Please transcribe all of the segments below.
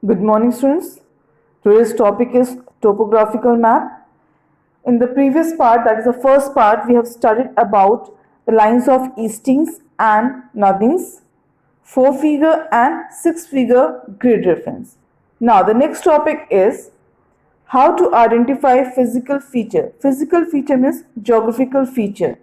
Good morning, students. Today's topic is topographical map. In the previous part, that is the first part, we have studied about the lines of eastings and northings, 4-figure and 6-figure grid reference. Now, the next topic is how to identify physical feature. Physical feature means geographical feature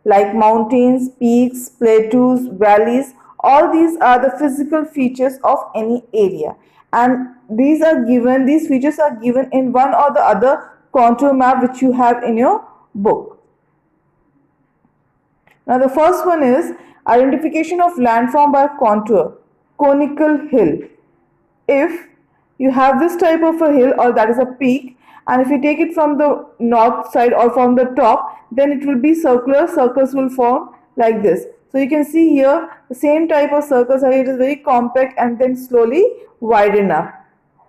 like mountains, peaks, plateaus, valleys. All these are the physical features of any area, and these features are given in one or the other contour map which you have in your book. Now the first one is identification of landform by contour, conical hill. If you have this type of a hill, or that is a peak, and if you take it from the north side or from the top, then it will be circular. Circles will form like this. So you can see here the same type of circles are, it is very compact and then slowly widen up.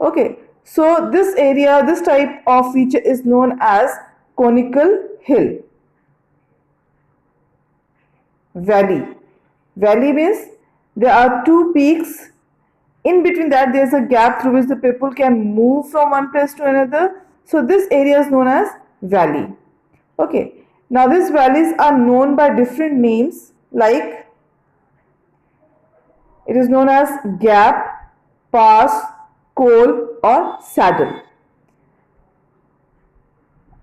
Okay, so this area, this type of feature is known as conical hill. Valley means there are two peaks. In between that, there is a gap through which the people can move from one place to another. So this area is known as valley. Okay. Now these valleys are known by different names, like it is known as gap, pass, col, or saddle.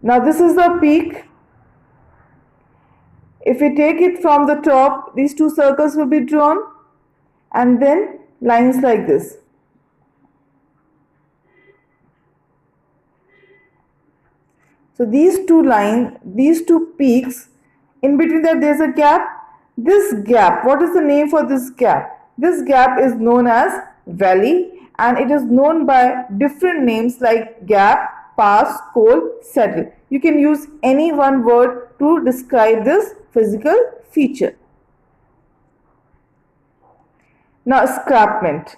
Now this is the peak. If we take it from the top, these two circles will be drawn, and then lines like this. So these two peaks, in between that there is a gap. This gap, what is the name for this gap? This gap is known as valley, and it is known by different names like gap, pass, col, saddle. You can use any one word to describe this physical feature. Now escarpment.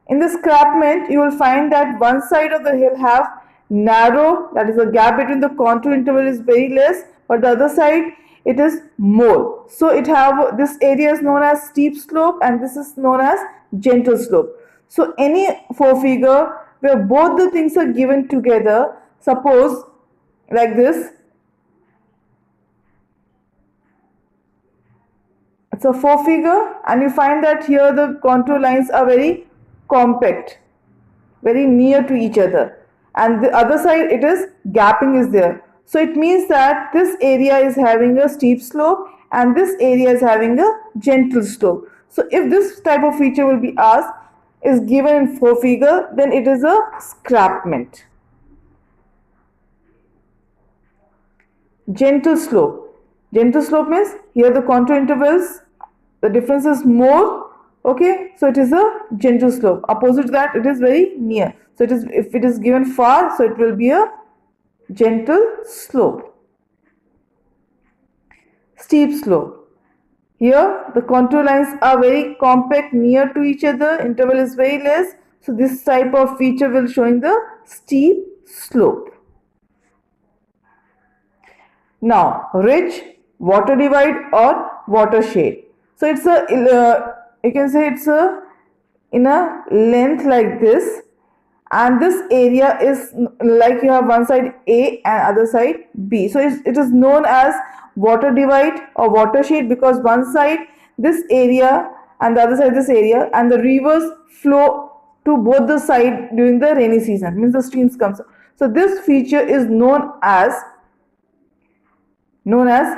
In the escarpment, you will find that one side of the hill have narrow, that is the gap between the contour interval is very less, but the other side it is more. So it have, this area is known as steep slope and this is known as gentle slope. So any 4-figure where both the things are given together, suppose like this, it's a 4-figure, and you find that here the contour lines are very compact, very near to each other, and the other side it is gapping is there. So it means that this area is having a steep slope and this area is having a gentle slope. So if this type of feature will be asked, is given in 4-figure, then it is a escarpment. Gentle slope. Gentle slope means here the contour intervals, the difference is more. Okay, so it is a gentle slope. Opposite to that, it is very near. So it is, if it is given far, so it will be a gentle slope. Steep slope. Here the contour lines are very compact, near to each other, interval is very less. So this type of feature will showing the steep slope. Now ridge, water divide or watershed. So it's a you can say it's a in a length like this, and this area is like you have one side A and other side B. So it is known as water divide or watershed because one side this area and the other side this area, and the rivers flow to both the side during the rainy season, means the streams comes. So this feature is known as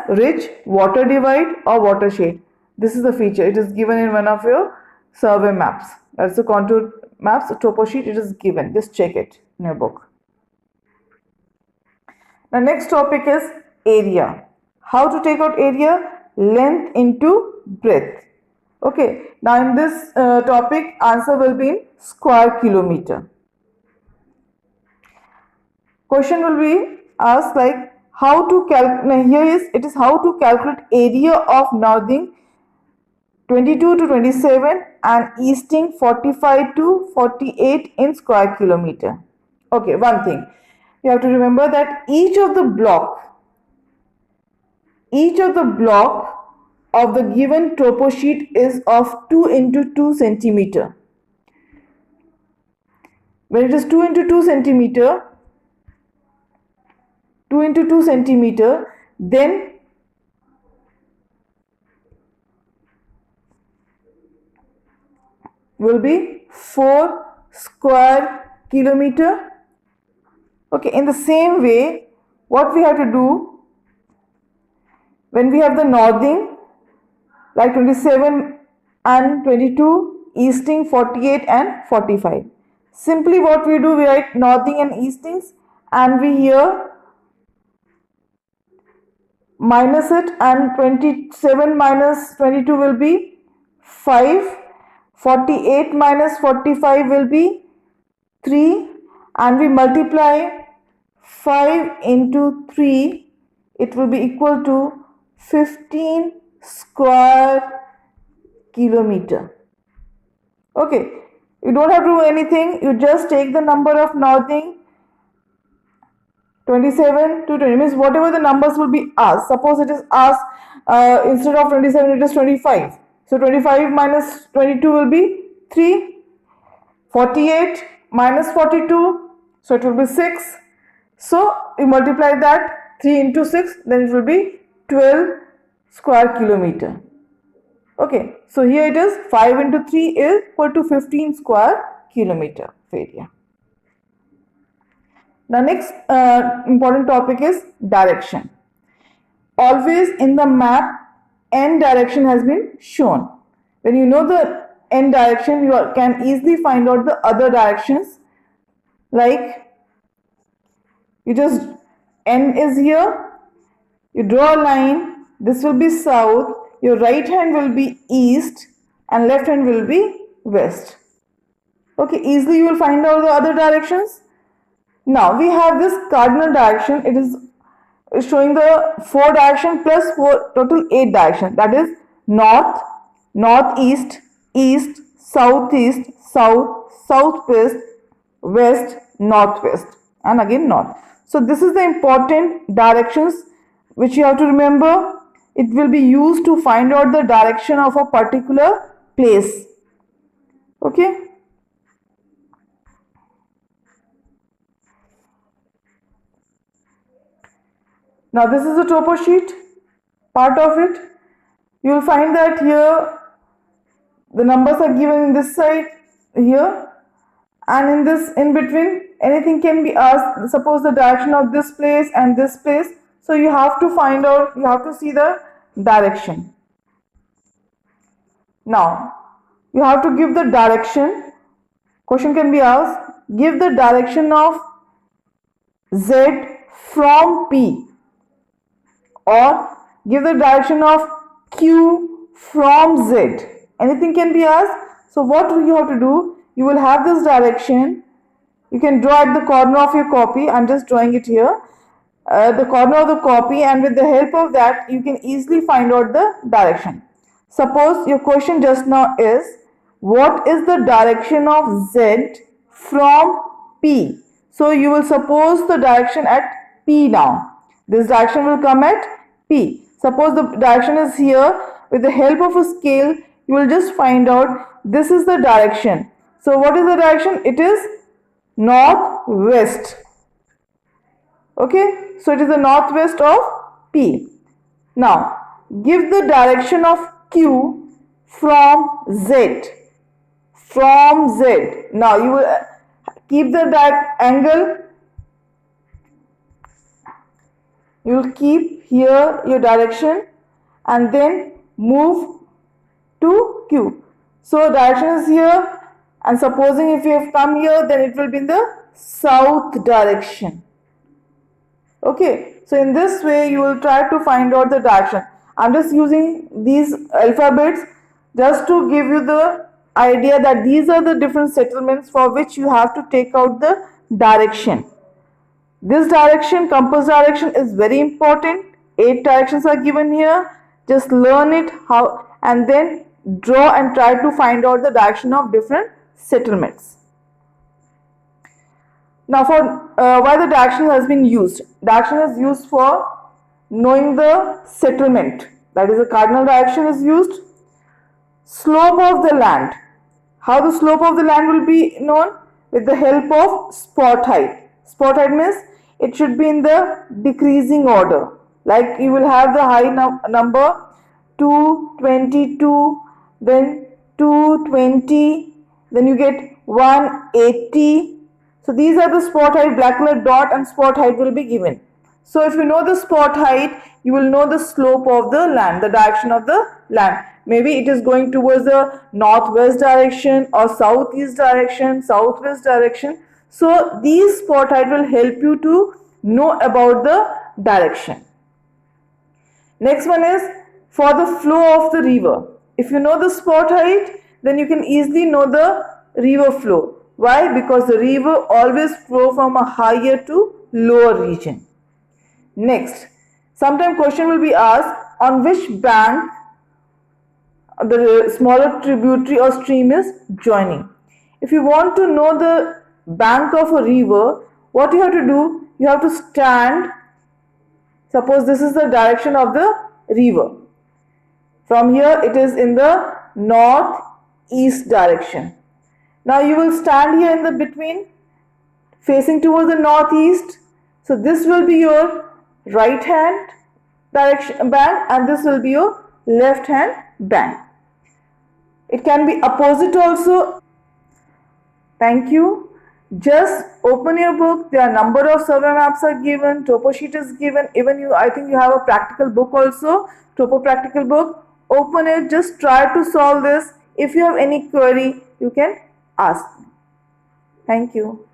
ridge, water divide or watershed. This is the feature. It is given in one of your survey maps. That's the contour maps, topo sheet, it is given. Just check it in your book. Now next topic is area. How to take out area? Length into breadth. Okay. Now in this topic, answer will be in square kilometer. Question will be asked like how to calculate. Here it is how to calculate area of northing 22 to 27 and easting 45 to 48 in square kilometer. Okay, one thing you have to remember that each of the block of the given topo sheet is of 2 into 2 centimeter. When it is 2 into 2 centimeter, 2 into 2 centimeter, then will be 4 square kilometer. Okay, in the same way, what we have to do when we have the northing, like 27 and 22, easting 48 and 45. Simply what we do, we write northing and eastings, and we here minus it, and 27 minus 22 will be 5, 48 minus 45 will be 3, and we multiply 5 into 3, it will be equal to 15 square kilometer. Okay, you don't have to do anything, you just take the number of northing 27 to 20, means whatever the numbers will be asked. Suppose it is asked instead of 27 it is 25. So 25 minus 22 will be 3. 48 minus 42, so it will be 6. So you multiply that 3 into 6, then it will be 12 square kilometer. Okay, so here it is 5 into 3 is equal to 15 square kilometer of area. The next important topic is direction. Always in the map, n direction has been shown. When you know the n direction, you can easily find out the other directions. Like, you just, n is here, you draw a line, this will be south, your right hand will be east, and left hand will be west. Okay, easily you will find out the other directions. Now we have this cardinal direction. It is showing the 4 direction plus 4, total 8 direction. That is north, northeast, east, southeast, south, southwest, west, northwest, and again north. So this is the important directions which you have to remember. It will be used to find out the direction of a particular place. Okay. Now this is the topo sheet, part of it. You will find that here the numbers are given in this side here, and in this in between anything can be asked. Suppose the direction of this place and this place. So you have to find out, you have to see the direction. Now you have to give the direction. Question can be asked, give the direction of Z from P, or give the direction of Q from Z. Anything can be asked. So what you have to do, you will have this direction. You can draw at the corner of your copy. I'm just drawing it here. The corner of the copy, and with the help of that you can easily find out the direction. Suppose your question just now is, what is the direction of Z from P? So you will suppose the direction at P now. This direction will come at P. Suppose the direction is here. With the help of a scale, you will just find out this is the direction. So what is the direction? It is northwest. Okay, so it is the northwest of P. Now give the direction of Q from Z. From Z. Now you will keep the angle. You will keep here your direction and then move to Q. So direction is here, and supposing if you have come here, then it will be in the south direction. Okay, so in this way you will try to find out the direction. I'm just using these alphabets just to give you the idea that these are the different settlements for which you have to take out the direction. This direction, compass direction, is very important. 8 directions are given here. Just learn it how, and then draw and try to find out the direction of different settlements. Now for why the direction has been used. Direction is used for knowing the settlement. That is, the cardinal direction is used. Slope of the land. How the slope of the land will be known? with the help of spot height. Spot height means it should be in the decreasing order. Like you will have the high number 222, then 220, then you get 180. So these are the spot height. Black color dot and spot height will be given. So if you know the spot height, you will know the slope of the land, the direction of the land. Maybe it is going towards the northwest direction or southeast direction, southwest direction. So these spot height will help you to know about the direction. Next one is for the flow of the river. If you know the spot height, then you can easily know the river flow. Why? Because the river always flow from a higher to lower region. Next, sometime question will be asked on which bank the smaller tributary or stream is joining. If you want to know the bank of a river, what you have to do, you have to stand. Suppose this is the direction of the river. From here it is in the northeast direction. Now you will stand here in the between, facing towards the northeast. So this will be your right hand direction bank and this will be your left hand bank. It can be opposite also. Thank you. Just open your book. There are number of survey maps are given, topo sheet is given. Even I think you have a practical book also, topo practical book. Open it, just try to solve this. If you have any query, you can ask me. Thank you.